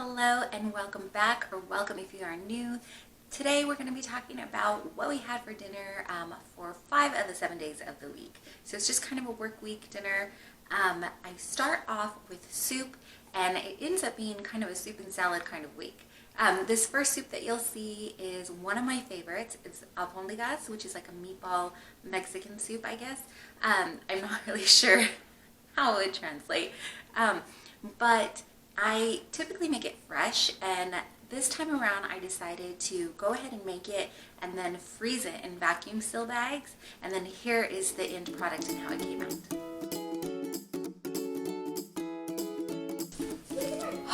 Hello and welcome back, or welcome if you are new. Today we're going to be talking about what we had for dinner for 5 of the 7 days of the week. So it's just kind of a work week dinner. I start off with soup, and it ends up being kind of a soup and salad kind of week. This first soup that you'll see is one of my favorites. It's albondigas, which is like a meatball Mexican soup, I guess. I'm not really sure how it would translate, but I typically make it fresh, and this time around I decided to go ahead and make it and then freeze it in vacuum seal bags, and then here is the end product and how it came out.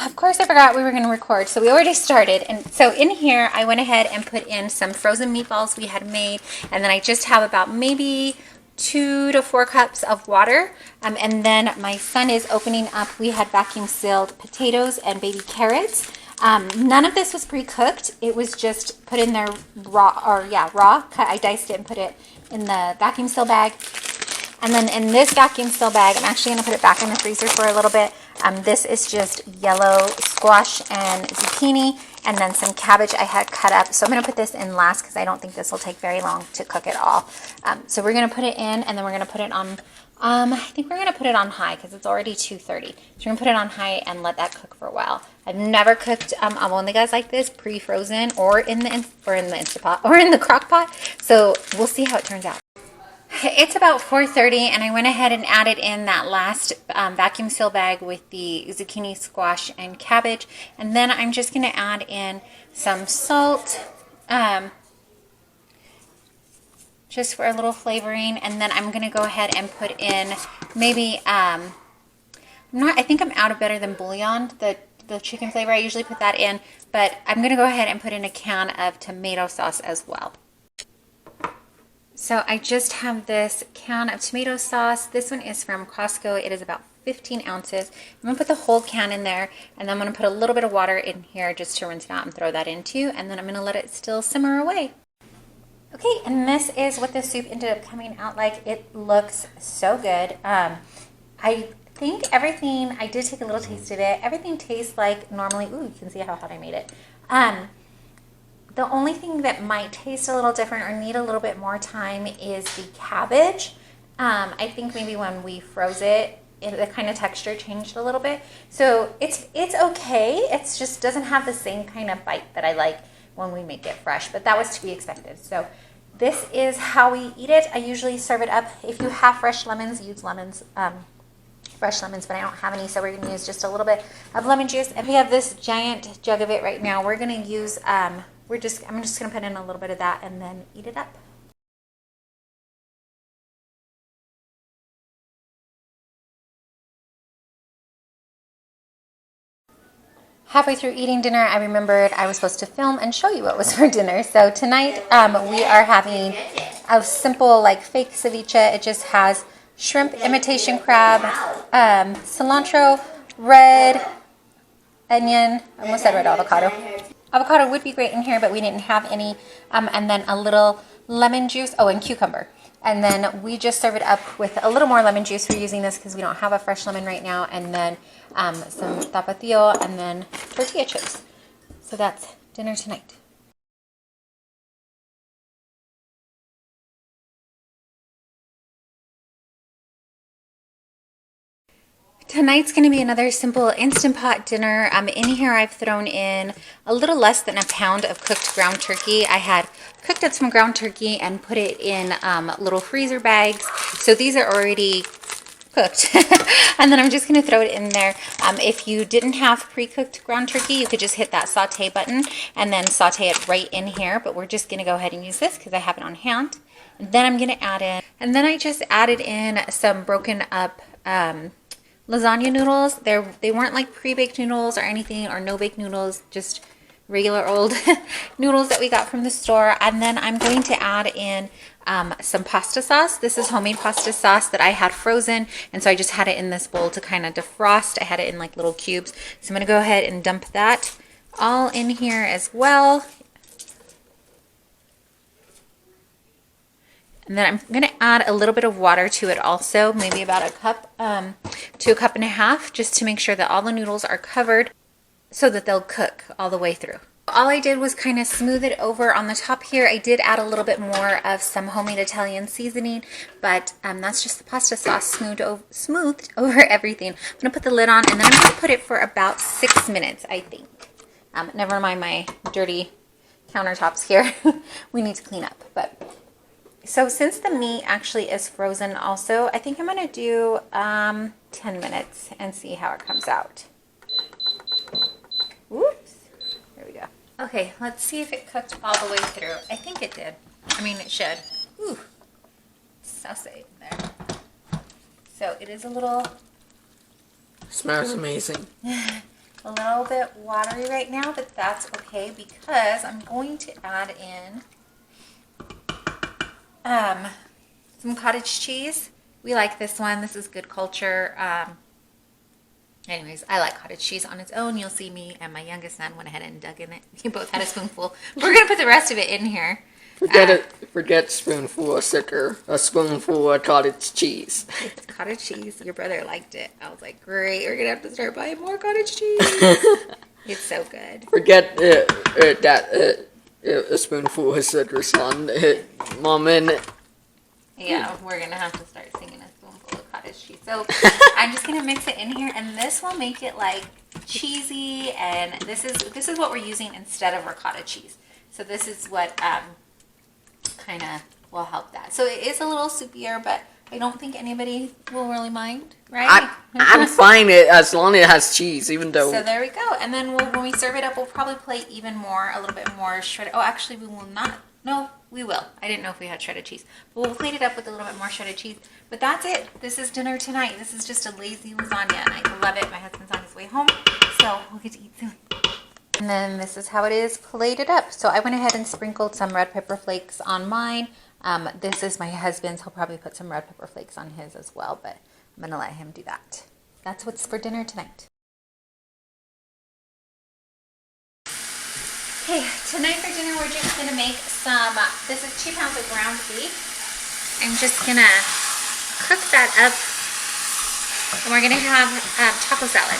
Of course I forgot we were going to record, so we already started. And so in here I went ahead and put in some frozen meatballs we had made, and then I just have about maybe 2 to 4 cups of water, and then my son is opening up. We had vacuum sealed potatoes and baby carrots. None of this was pre-cooked. It was just put in there raw. I diced it and put it in the vacuum seal bag. And then in this vacuum seal bag, I'm actually going to put it back in the freezer for a little bit. This is just yellow squash and zucchini, and then some cabbage I had cut up. So I'm going to put this in last because I don't think this will take very long to cook it all. So we're going to put it in, and then we're going to put it on, I think we're going to put it on high because it's already 2:30. So we're going to put it on high and let that cook for a while. I've never cooked albondigas like this pre-frozen or in the Instapot or in the crock pot. So we'll see how it turns out. It's about 4:30, and I went ahead and added in that last vacuum seal bag with the zucchini, squash, and cabbage. And then I'm just going to add in some salt, just for a little flavoring. And then I'm going to go ahead and put in maybe, I think I'm out of Better Than Bouillon, the chicken flavor. I usually put that in, but I'm going to go ahead and put in a can of tomato sauce as well. So I just have this can of tomato sauce. This one is from Costco. It is about 15 ounces. I'm going to put the whole can in there, and then I'm going to put a little bit of water in here just to rinse it out and throw that into, and then I'm going to let it still simmer away. Okay, and this is what the soup ended up coming out like. It looks so good. I think everything, I did take a little taste of it. Everything tastes like normally. Ooh, you can see how hot I made it. The only thing that might taste a little different or need a little bit more time is the cabbage. I think maybe when we froze it, the kind of texture changed a little bit. So it's okay. It just doesn't have the same kind of bite that I like when we make it fresh, but that was to be expected. So this is how we eat it. I usually serve it up. If you have fresh lemons, use lemons. Fresh lemons, but I don't have any, so we're going to use just a little bit of lemon juice. And we have this giant jug of it right now. We're going to use, I'm just going to put in a little bit of that and then eat it up. Halfway through eating dinner, I remembered I was supposed to film and show you what was for dinner. So tonight we are having a simple like fake ceviche. It just has shrimp, imitation crab, cilantro, red onion, I almost said red avocado. Avocado would be great in here, but we didn't have any. And then a little lemon juice, and cucumber. And then we just serve it up with a little more lemon juice. We're using this because we don't have a fresh lemon right now. And then some tapatio and then tortilla chips. So that's dinner tonight. Tonight's going to be another simple Instant Pot dinner. In here I've thrown in a little less than a pound of cooked ground turkey. I had cooked up some ground turkey and put it in little freezer bags. So these are already cooked. And then I'm just going to throw it in there. If you didn't have pre-cooked ground turkey, you could just hit that saute button and then saute it right in here. But we're just going to go ahead and use this because I have it on hand. And then I'm going to add in, and then I just added in some broken up lasagna noodles. They weren't like pre-baked noodles or anything, or no-bake noodles, just regular old noodles that we got from the store. And then I'm going to add in some pasta sauce. This is homemade pasta sauce that I had frozen, and so I just had it in this bowl to kind of defrost. I had it in like little cubes. So I'm going to go ahead and dump that all in here as well. And then I'm going to add a little bit of water to it also, maybe about a cup to a cup and a half, just to make sure that all the noodles are covered. so that they'll cook all the way through. All I did was kind of smooth it over on the top here. I did add a little bit more of some homemade Italian seasoning, but that's just the pasta sauce smoothed over everything. I'm gonna put the lid on, and then I'm gonna put it for about 6 minutes, I think. Never mind my dirty countertops here. We need to clean up. But so since the meat actually is frozen also, I think I'm gonna do 10 minutes and see how it comes out. Whoops. There we go. Okay, let's see if it cooked all the way through. I think it did. I mean, it should. Ooh, saucy there. So it is a little... Smells amazing. A little bit watery right now, but that's okay because I'm going to add in some cottage cheese. We like this one. This is good culture. Anyways, I like cottage cheese on its own. You'll see me and my youngest son went ahead and dug in it. We both had a spoonful. We're going to put the rest of it in here. Forget spoonful of sugar. A spoonful of cottage cheese. It's cottage cheese. Your brother liked it. I was like, great. We're going to have to start buying more cottage cheese. It's so good. Forget a spoonful of sugar, son. Mom and... Yeah, we're going to have to start singing a spoonful of cottage cheese. So I'm just going to mix it in here, and this will make it like cheesy, and this is what we're using instead of ricotta cheese. So this is what kind of will help that. So it is a little soupier, but I don't think anybody will really mind, right? I'm fine as long as it has cheese, even though... So there we go. And then when we serve it up, we'll probably plate even more, a little bit more shredded. Oh, actually, we will not. No, we will. I didn't know if we had shredded cheese. But we'll plate it up with a little bit more shredded cheese. But that's it. This is dinner tonight. This is just a lazy lasagna, and I love it. My husband's on his way home, so we'll get to eat soon. And then this is how it is plated up. So I went ahead and sprinkled some red pepper flakes on mine. This is my husband's. He'll probably put some red pepper flakes on his as well, but I'm going to let him do that. That's what's for dinner tonight. Okay, tonight for dinner we're just going to make some, this is 2 pounds of ground beef. I'm just going to cook that up, and we're going to have taco salad.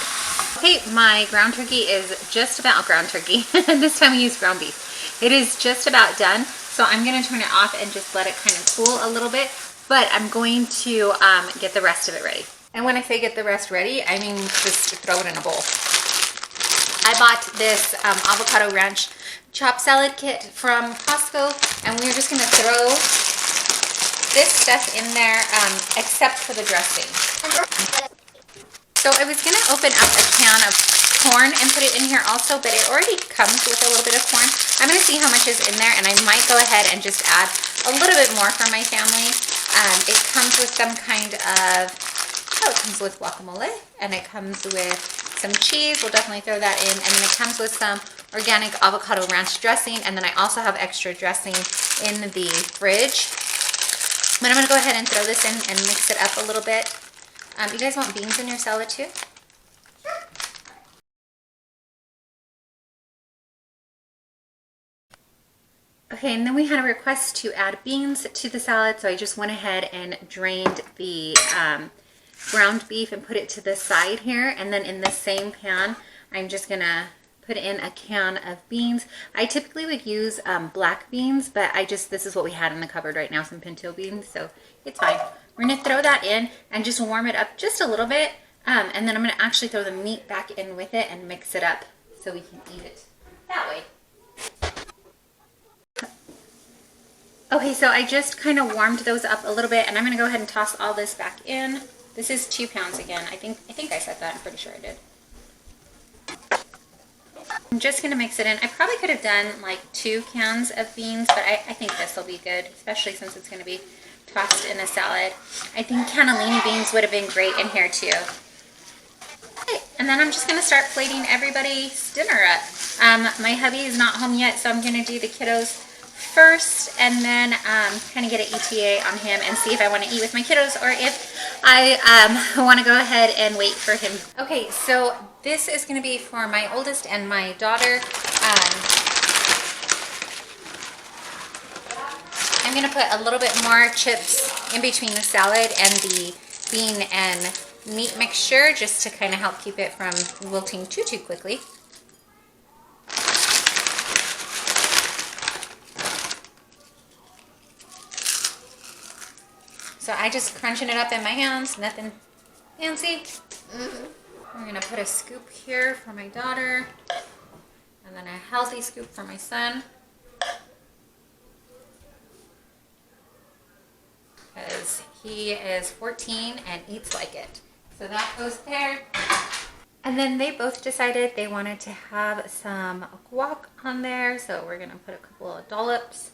Okay, my ground turkey is just about ground turkey. This time we use ground beef. It is just about done. So I'm going to turn it off and just let it kind of cool a little bit. But I'm going to get the rest of it ready. And when I say get the rest ready, I mean just throw it in a bowl. I bought this avocado ranch chop salad kit from Costco. And we're just going to throw this stuff in there except for the dressing. So I was going to open up a can of corn and put it in here also, but it already comes with a little bit of corn. I'm going to see how much is in there, and I might go ahead and just add a little bit more for my family. It comes with some kind of, it comes with guacamole, and it comes with some cheese. We'll definitely throw that in, and then it comes with some organic avocado ranch dressing, and then I also have extra dressing in the fridge. But I'm going to go ahead and throw this in and mix it up a little bit. You guys want beans in your salad too? Okay, and then we had a request to add beans to the salad, so I just went ahead and drained the ground beef and put it to the side here. And then in the same pan, I'm just gonna put in a can of beans. I typically would use black beans, but this is what we had in the cupboard right now, some pinto beans, so it's fine. We're gonna throw that in and just warm it up just a little bit, and then I'm gonna actually throw the meat back in with it and mix it up so we can eat it that way. Okay, so I just kind of warmed those up a little bit, and I'm gonna go ahead and toss all this back in. This is 2 pounds again. I think I said that. I'm pretty sure I did. I'm just gonna mix it in. I probably could have done like 2 cans of beans, but I think this will be good, especially since it's gonna be tossed in a salad. I think cannellini beans would have been great in here too. Okay, and then I'm just gonna start plating everybody's dinner up. My hubby is not home yet, so I'm gonna do the kiddos first, and then kind of get an ETA on him and see if I want to eat with my kiddos or if I want to go ahead and wait for him. Okay, so this is going to be for my oldest and my daughter. I'm going to put a little bit more chips in between the salad and the bean and meat mixture just to kind of help keep it from wilting too quickly. So I just crunching it up in my hands, nothing fancy. We're gonna put a scoop here for my daughter, and then a healthy scoop for my son. Because he is 14 and eats like it. So that goes there. And then they both decided they wanted to have some guac on there. So we're gonna put a couple of dollops.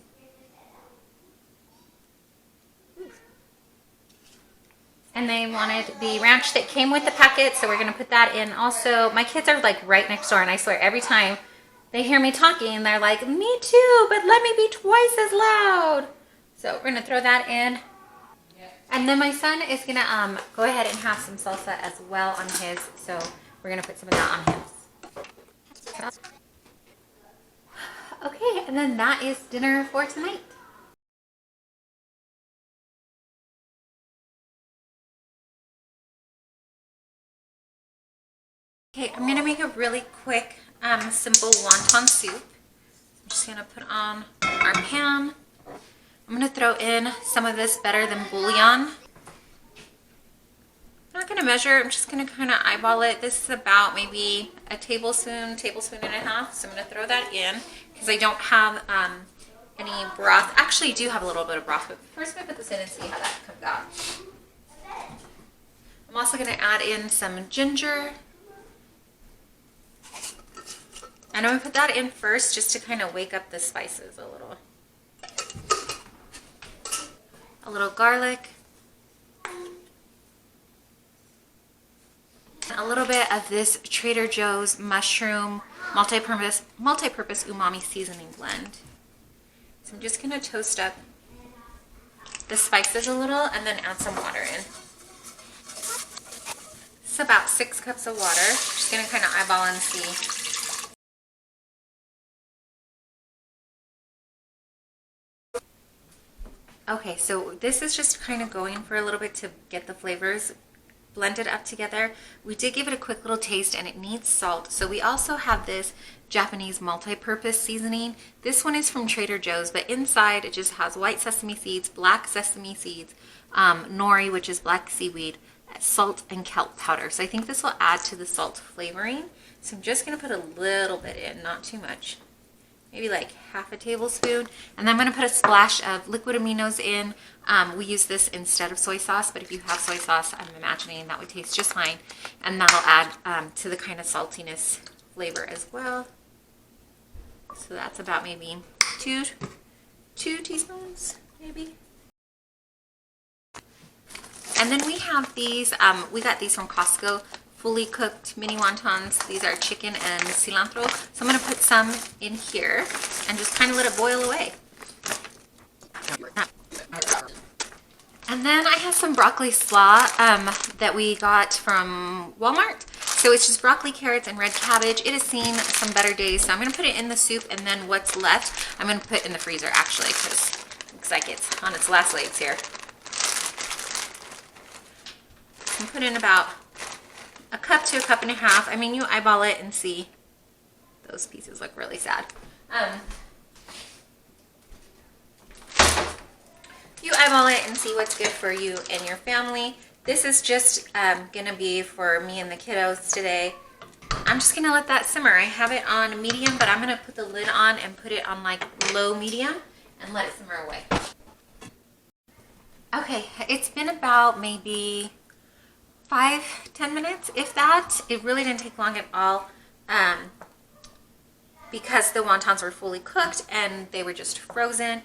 And they wanted the ranch that came with the packet, so we're gonna put that in also. My kids are like right next door, and I swear every time they hear me talking, they're like, me too, but let me be twice as loud. So we're gonna throw that in. And then my son is gonna go ahead and have some salsa as well on his, so we're gonna put some of that on his. Okay, and then that is dinner for tonight. Okay, I'm gonna make a really quick, simple wonton soup. I'm just gonna put on our pan. I'm gonna throw in some of this better than bouillon. I'm not gonna measure, I'm just gonna kind of eyeball it. This is about maybe a tablespoon, tablespoon and a half. So I'm gonna throw that in because I don't have any broth. Actually, I do have a little bit of broth, but first I'm gonna put this in and see how that comes out. I'm also gonna add in some ginger. And I'm gonna put that in first just to kind of wake up the spices a little. A little garlic. A little bit of this Trader Joe's mushroom multi-purpose umami seasoning blend. So I'm just gonna toast up the spices a little and then add some water in. It's about 6 cups of water. Just gonna kind of eyeball and see. Okay, so this is just kind of going for a little bit to get the flavors blended up together. We did give it a quick little taste and it needs salt. So we also have this Japanese multi-purpose seasoning. This one is from Trader Joe's, but inside it just has white sesame seeds, black sesame seeds, nori, which is black seaweed, salt, and kelp powder. So I think this will add to the salt flavoring. So I'm just gonna put a little bit in, not too much. Maybe like half a tablespoon. And then I'm gonna put a splash of liquid aminos in. We use this instead of soy sauce, but if you have soy sauce, I'm imagining that would taste just fine. And that'll add to the kind of saltiness flavor as well. So that's about maybe two teaspoons, maybe. And then we have these, we got these from Costco. Fully cooked mini wontons. These are chicken and cilantro. So I'm gonna put some in here and just kind of let it boil away. And then I have some broccoli slaw that we got from Walmart. So it's just broccoli, carrots, and red cabbage. It has seen some better days. So I'm gonna put it in the soup, and then what's left, I'm gonna put in the freezer actually, because it looks like it's on its last legs here. I'm put in about a cup to a cup and a half. I mean, you eyeball it and see. Those pieces look really sad. You eyeball it and see what's good for you and your family. This is just gonna be for me and the kiddos today. I'm just gonna let that simmer. I have it on medium, but I'm gonna put the lid on and put it on like low medium and let it simmer away. Okay, it's been about maybe 5-10 minutes, if that. It really didn't take long at all because the wontons were fully cooked and they were just frozen.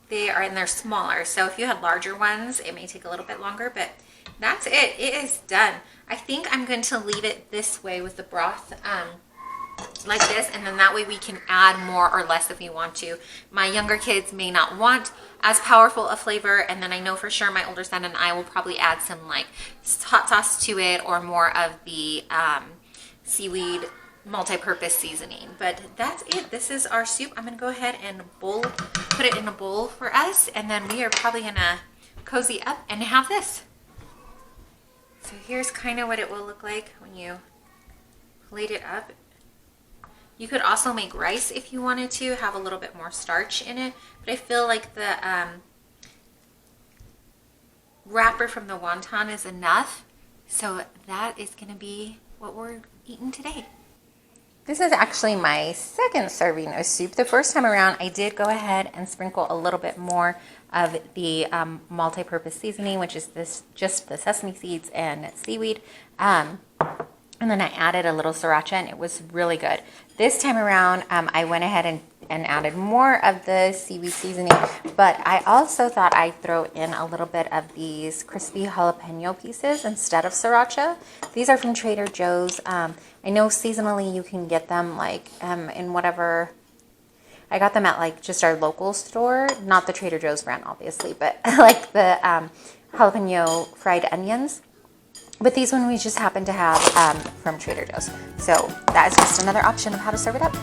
They're smaller, so if you had larger ones, it may take a little bit longer, but that's it. It is done. I think I'm going to leave it this way with the broth like this, and then that way we can add more or less if we want to. My younger kids may not want as powerful a flavor, and then I know for sure my older son and I will probably add some like hot sauce to it or more of the seaweed multi-purpose seasoning. But that's it. This is our soup. I'm gonna go ahead and put it in a bowl for us, and then we are probably gonna cozy up and have this. So here's kind of what it will look like when you plate it up. You could also make rice if you wanted to, have a little bit more starch in it, but I feel like the wrapper from the wonton is enough. So that is going to be what we're eating today. This is actually my second serving of soup. The first time around, I did go ahead and sprinkle a little bit more of the multi-purpose seasoning, which is just the sesame seeds and seaweed. And then I added a little sriracha, and it was really good. This time around, I went ahead and added more of the seaweed seasoning, but I also thought I'd throw in a little bit of these crispy jalapeno pieces instead of sriracha. These are from Trader Joe's. I know seasonally you can get them like in whatever. I got them at like just our local store, not the Trader Joe's brand, obviously, but like the jalapeno fried onions. But these one we just happen to have from Trader Joe's. So that is just another option of how to serve it up.